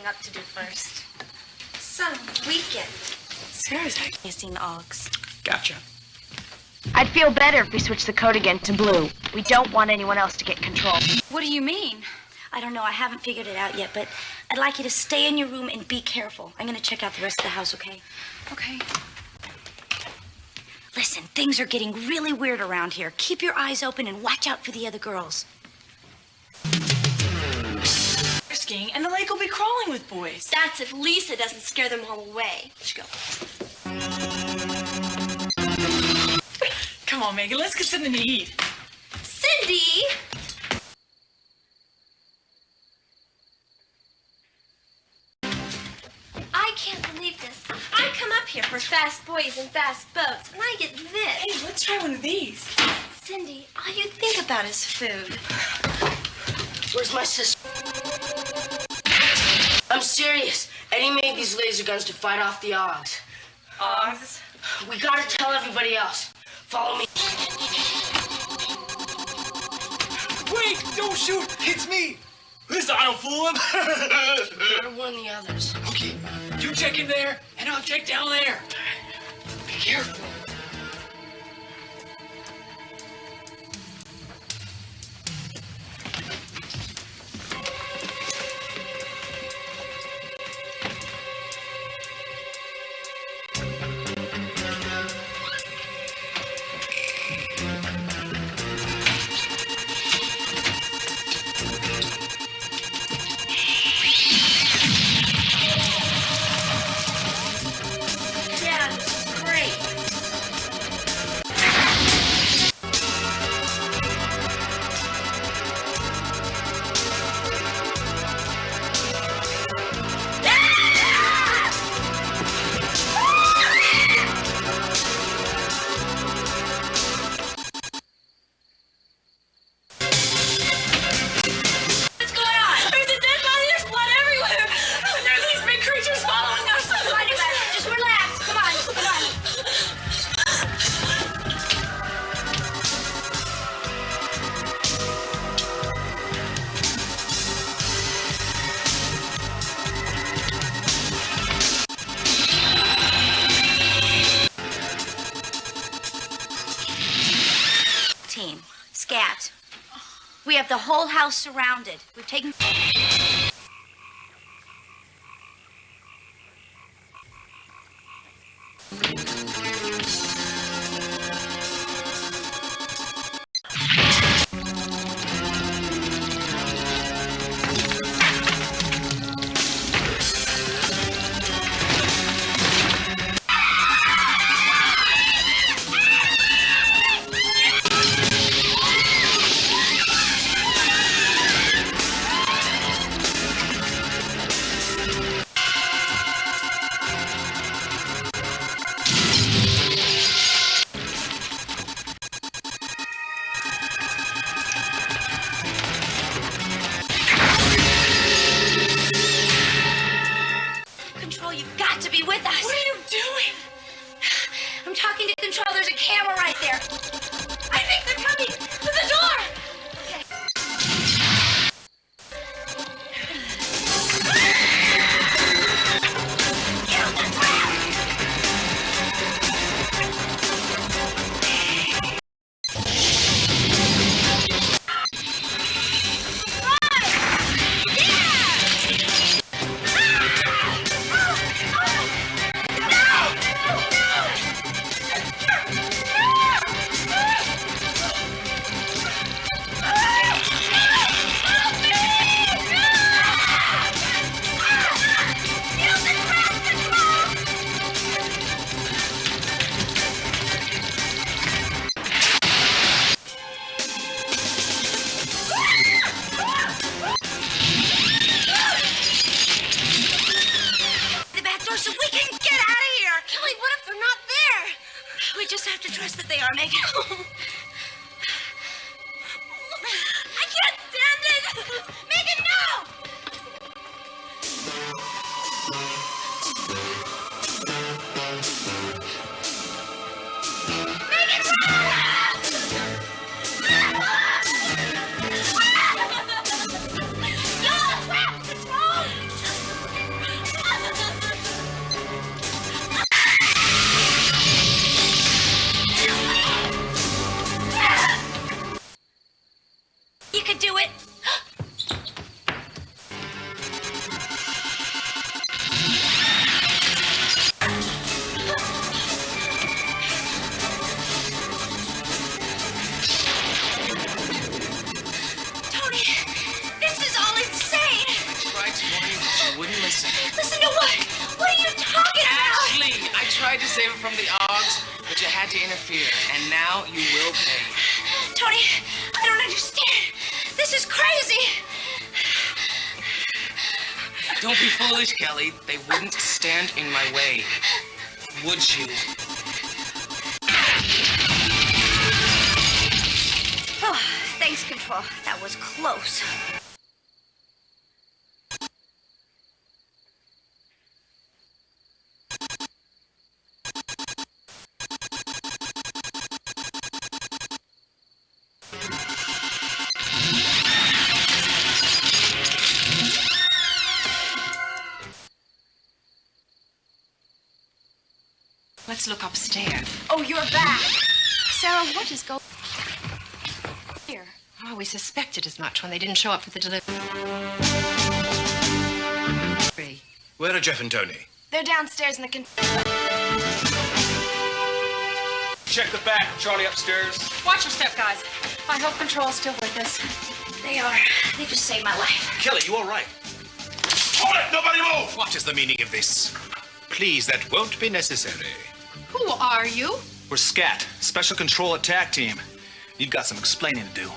have to do first. Some weekend. Seriously? You've seen Alex. Gotcha. I'd feel better if we switched the code again to blue. We don't want anyone else to get control. What do you mean? I don't know. I haven't figured it out yet, but I'd like you to stay in your room and be careful. I'm going to check out the rest of the house, okay? Okay. Listen, things are getting really weird around here. Keep your eyes open and watch out for the other girls. Skiing, and the lake will be crawling with boys. That's if Lisa doesn't scare them all away. Let's go. Come on, Megan, let's get something to eat. Cindy! I can't believe this. I come up here for fast boys and fast boats, and I get this. Hey, let's try one of these. Cindy, all you think about is food. Where's my sister? I'm serious. Eddie made these laser guns to fight off the Ogs. Ogs? We gotta tell everybody else. Follow me. Wait! Don't shoot! It's me! Listen, I don't fool him. You gotta warn the others. Okay, you check in there, and I'll check down there. Be careful. Scat. We have the whole house surrounded. We've taken... Control, you've got to be with us. What are you doing? I'm talking to Control. There's a camera right there. I think they're coming to the door. Okay. Kill the trap! So we can get out of here. Kelly, what if they're not there? We just have to trust that they are, Megan. I can't stand it! Megan, no! Megan, run! You're trapped, Control! tried to save her from the Oggs, but you had to interfere, and now you will pay. Tony, I don't understand. This is crazy. Don't be foolish, Kelly. They wouldn't stand in my way. Would you? Oh, thanks, Control. That was close. Let's look upstairs. Oh, you're back. Sarah, what is going here? Oh, we suspected as much when they didn't show up for the delivery. Where are Jeff and Tony? They're downstairs in the Check the back. Charlie upstairs. Watch your step, guys. I hope Control's still with us. They are. They just saved my life. Kelly, you all right? Hold it! Nobody move! What is the meaning of this? Please, that won't be necessary. Who are you? We're SCAT, Special Control Attack Team. You've got some explaining to do.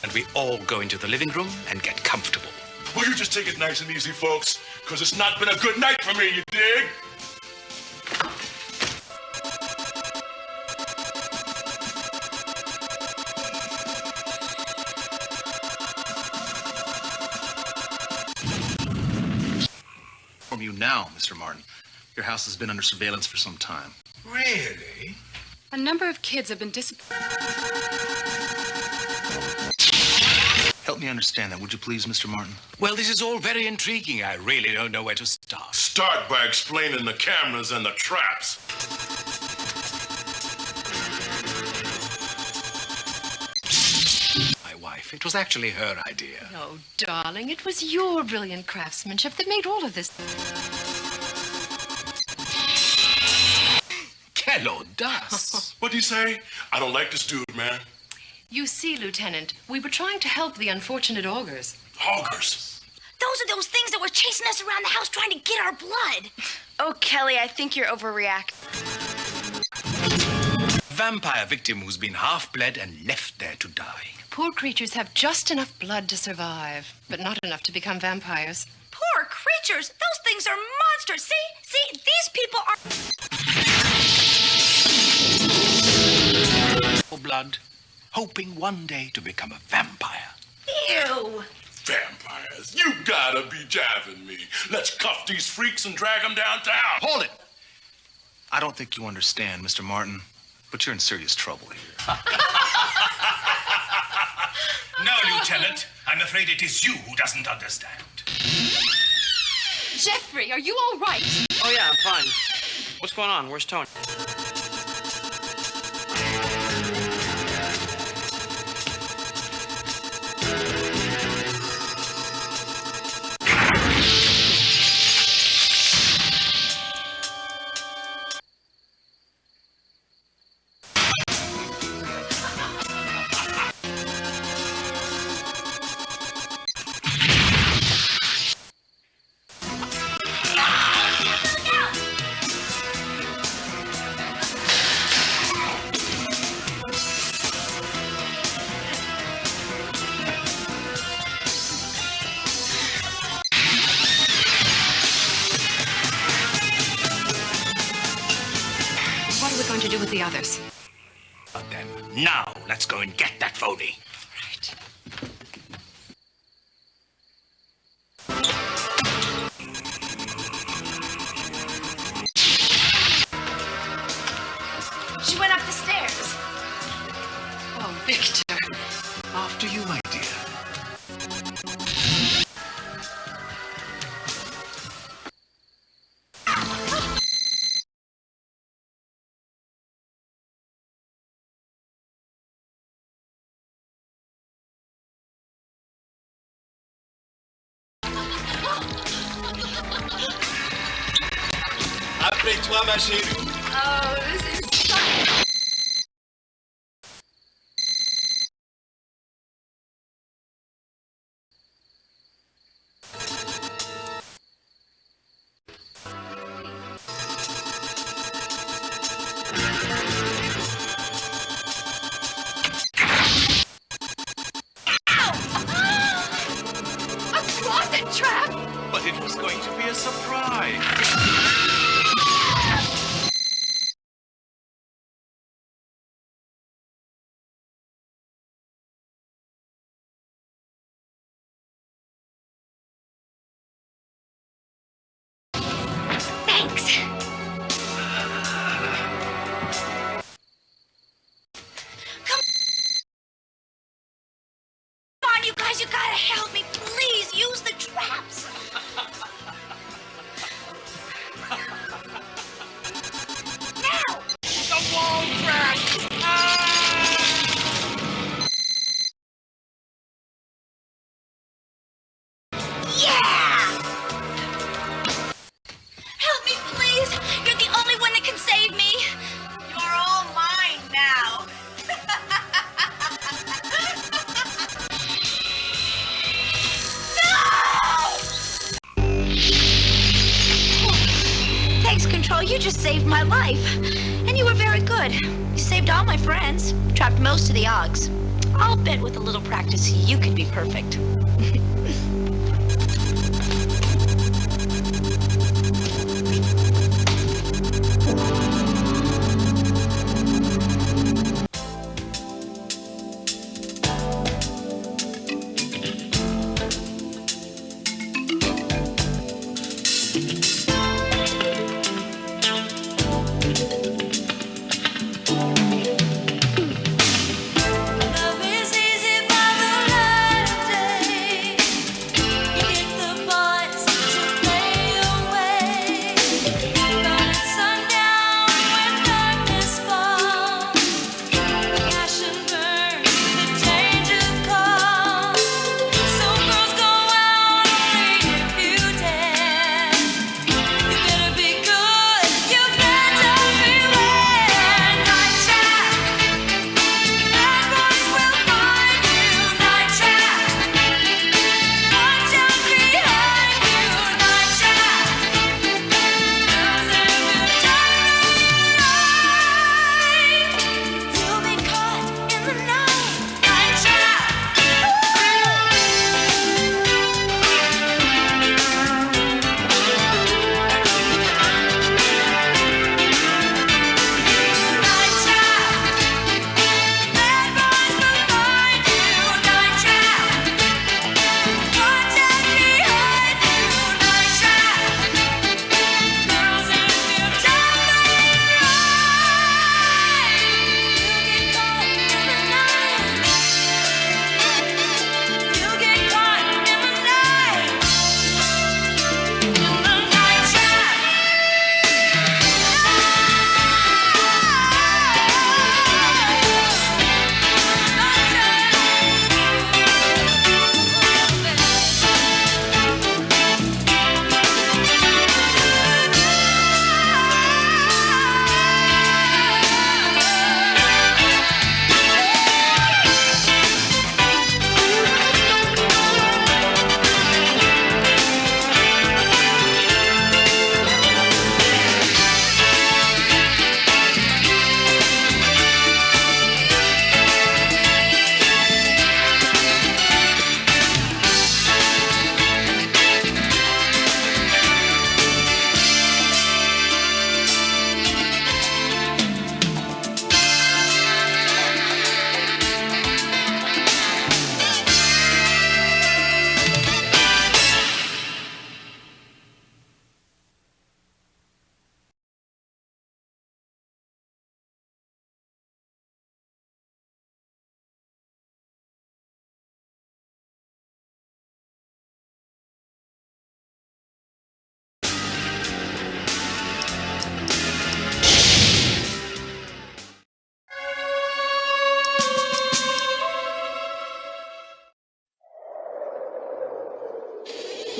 And we all go into the living room and get comfortable. Will you just take it nice and easy, folks? Because it's not been a good night for me, you dig? From you now, Mr. Martin. Your house has been under surveillance for some time. Really? A number of kids have been disappeared. Help me understand that, would you please, Mr. Martin? Well, this is all very intriguing. I really don't know where to start. Start by explaining the cameras and the traps. My wife, it was actually her idea. Oh, darling, it was your brilliant craftsmanship that made all of this. Hello, Das. What'd he say? I don't like this dude, man. You see, Lieutenant, we were trying to help the unfortunate augurs. Hoggers. Those are those things that were chasing us around the house trying to get our blood. Oh, Kelly, I think you're overreacting. Vampire victim who's been half bled and left there to die. Poor creatures have just enough blood to survive, but not enough to become vampires. Poor creatures. Those things are monsters. See, these people are... Blood, hoping one day to become a vampire. Ew. Vampires. You gotta be jabbing me. Let's cuff these freaks and drag them downtown. Hold it! I don't think you understand, Mr. Martin, but you're in serious trouble here. No, Lieutenant. I'm afraid it is you who doesn't understand. Jeffrey, are you all right? Oh, yeah, I'm fine. What's going on? Where's Tony? What are we going to do with the others? But then, now let's go and get that phony. Right. She went up the stairs. Oh, Victor. After you, my dear. Appelle-toi, ma chérie. Oh, this is fun. just saved my life. And you were very good. You saved all my friends, trapped most of the Oggs. I'll bet with a little practice you could be perfect.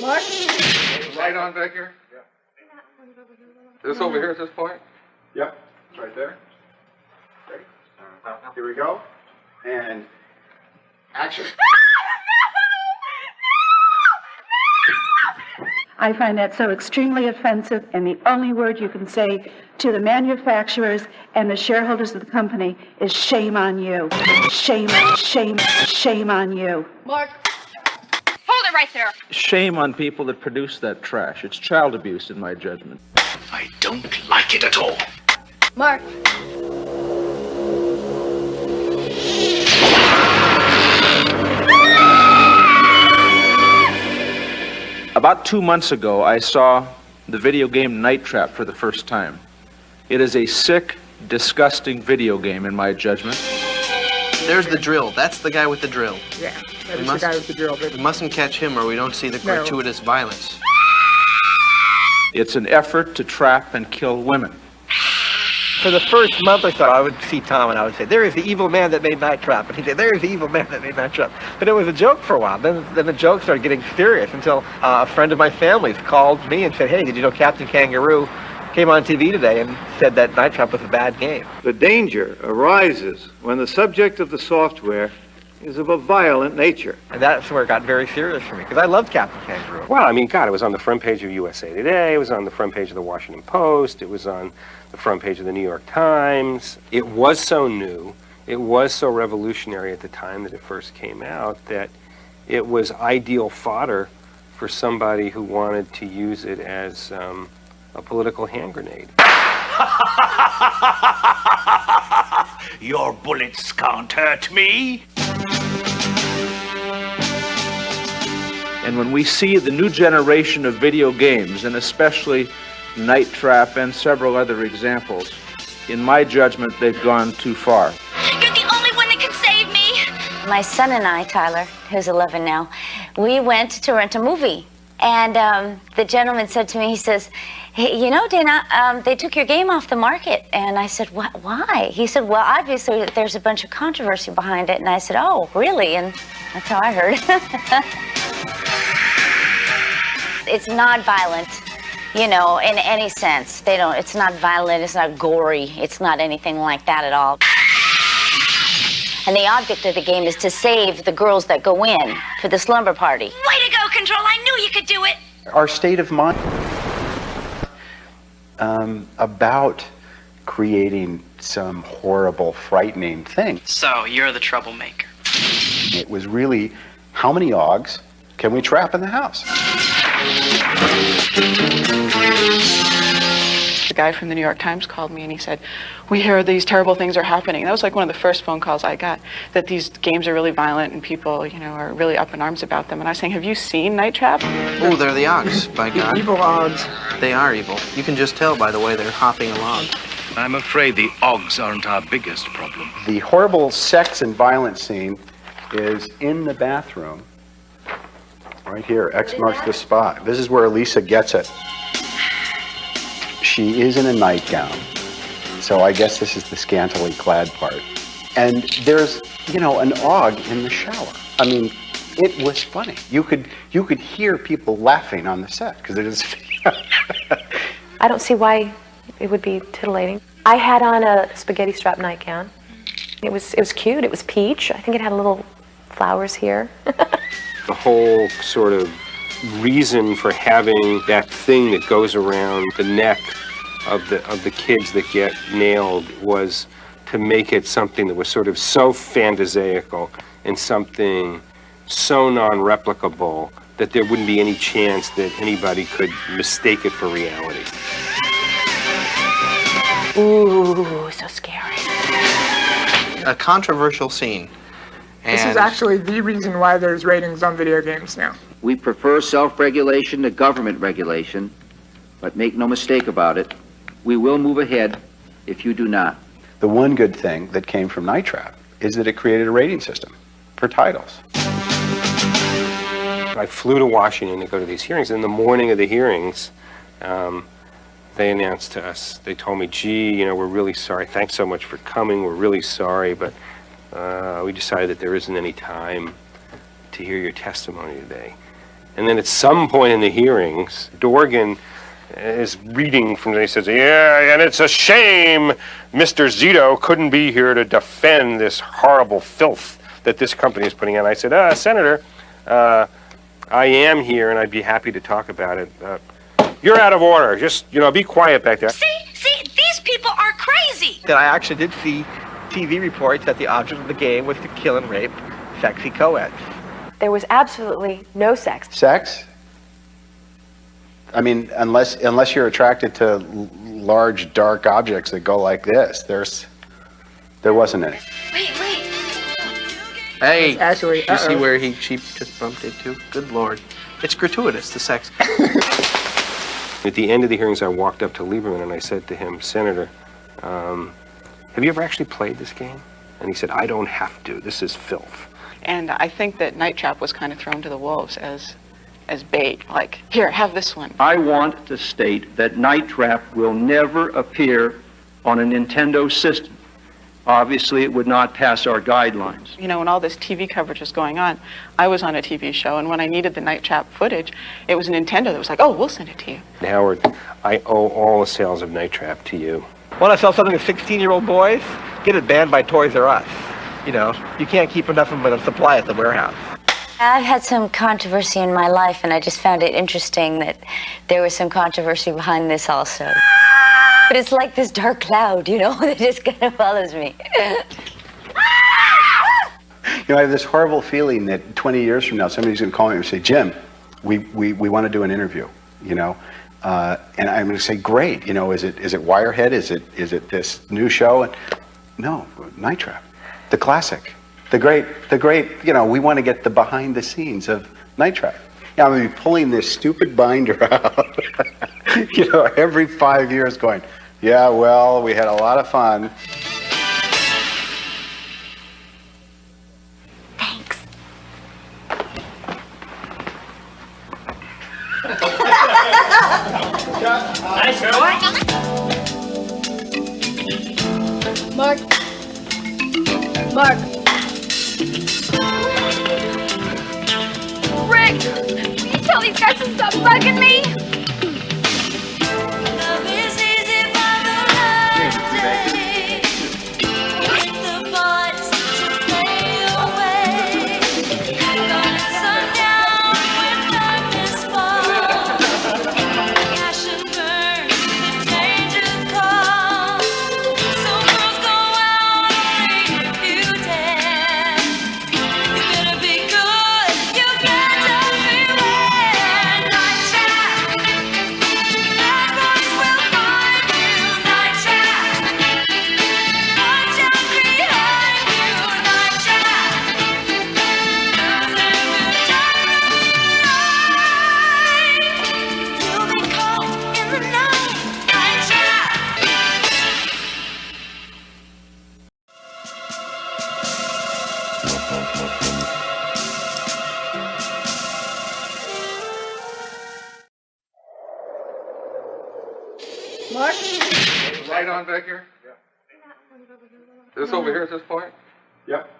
Mark? Right on back here? Yeah. This over here at this point? Yep, it's right there. Okay. Here we go. And action. I find that so extremely offensive, and the only word you can say to the manufacturers and the shareholders of the company is shame on you. Shame, shame, shame on you. Mark, hold it right there. Shame on people that produce that trash. It's child abuse, in my judgment. I don't like it at all. Mark. About 2 months ago, I saw the video game Night Trap for the first time. It is a sick, disgusting video game, in my judgment. There's the drill. That's the guy with the drill. Yeah, that is the guy with the drill. We mustn't catch him or we don't see the gratuitous violence. It's an effort to trap and kill women. For the first month or so, I would see Tom and I would say, there is the evil man that made Night Trap. And he'd say, there is the evil man that made Night Trap. But it was a joke for a while. Then the joke started getting serious until a friend of my family's called me and said, hey, did you know Captain Kangaroo came on TV today and said that Night Trap was a bad game? The danger arises when the subject of the software is of a violent nature. And that's where it got very serious for me, because I loved Captain Kangaroo. Well, I mean, God, it was on the front page of USA Today, it was on the front page of the Washington Post, it was on the front page of the New York Times. It was so new, it was so revolutionary at the time that it first came out that it was ideal fodder for somebody who wanted to use it as a political hand grenade. Your bullets can't hurt me. And when we see the new generation of video games, and especially Night Trap and several other examples, in my judgment, they've gone too far. You're the only one that can save me. My son and I, Tyler, who's 11 now, we went to rent a movie. And the gentleman said to me, he says, hey, you know, Dana, they took your game off the market. And I said, what? Why? He said, well, obviously there's a bunch of controversy behind it. And I said, oh, really? And that's how I heard. It's not violent, you know, in any sense. It's not violent, it's not gory, it's not anything like that at all. And the object of the game is to save the girls that go in for the slumber party. Way to go, Control. I knew you could do it. Our state of mind about creating some horrible, frightening thing. So, you're the troublemaker. It was really, how many Augs can we trap in the house? The guy from the New York Times called me and he said, we hear these terrible things are happening. That was like one of the first phone calls I got, that these games are really violent and people, you know, are really up in arms about them. And I was saying, have you seen Night Trap? Oh, they're the Augs, by God. Evil Augs. They are evil. You can just tell by the way they're hopping along. I'm afraid the Augs aren't our biggest problem. The horrible sex and violence scene is in the bathroom. Right here, X marks the spot. This is where Lisa gets it. She is in a nightgown, so I guess this is the scantily clad part. And there's, you know, an Aug in the shower. I mean, it was funny. You could hear people laughing on the set because it is. I don't see why it would be titillating. I had on a spaghetti strap nightgown. It was cute. It was peach. I think it had little flowers here. The whole sort of reason for having that thing that goes around the neck of the kids that get nailed was to make it something that was sort of so fantasiacal and something so non-replicable that there wouldn't be any chance that anybody could mistake it for reality. Ooh, so scary. A controversial scene. This is actually the reason why there's ratings on video games now. We prefer self-regulation to government regulation, but make no mistake about it, we will move ahead if you do not. The one good thing that came from Night Trap is that it created a rating system for titles. I flew to Washington to go to these hearings. In the morning of the hearings, they announced to us, they told me, gee, you know, we're really sorry. Thanks so much for coming. We're really sorry, but we decided that there isn't any time to hear your testimony today. And then at some point in the hearings, Dorgan is reading from, he says, yeah, and it's a shame Mr. Zito couldn't be here to defend this horrible filth that this company is putting out. I said, Senator, I am here and I'd be happy to talk about it. You're out of order. Just, you know, be quiet back there. See, these people are crazy. That I actually did see TV reports that the object of the game was to kill and rape sexy co-eds. There was absolutely no sex. Sex? I mean, unless you're attracted to large, dark objects that go like this, there wasn't any. Wait. Hey, actually, you see where she just bumped into? Good Lord. It's gratuitous, the sex. At the end of the hearings, I walked up to Lieberman and I said to him, Senator, have you ever actually played this game? And he said, I don't have to. This is filth. And I think that Night Trap was kind of thrown to the wolves as bait. Like, here, have this one. I want to state that Night Trap will never appear on a Nintendo system. Obviously, it would not pass our guidelines. You know, when all this TV coverage was going on, I was on a TV show, and when I needed the Night Trap footage, it was Nintendo that was like, oh, we'll send it to you. Howard, I owe all the sales of Night Trap to you. Want to sell something to 16-year-old boys? Get it banned by Toys R Us. You know, you can't keep enough of a supply at the warehouse. I've had some controversy in my life, and I just found it interesting that there was some controversy behind this also. But it's like this dark cloud, you know, that just kind of follows me. You know, I have this horrible feeling that 20 years from now, somebody's going to call me and say, Jim, we want to do an interview, you know. And I'm going to say, great, you know, is it Wirehead? Is it this new show? And no, Night Trap, the classic, the great, you know, we want to get the behind the scenes of Night Trap. Yeah, I'm going to be pulling this stupid binder out, you know, every 5 years going, yeah, well, we had a lot of fun. Nice going. Mark. Rick, will you tell these guys to stop bugging me? Mark? Right on back here? Yeah. This over here at this point? Yep.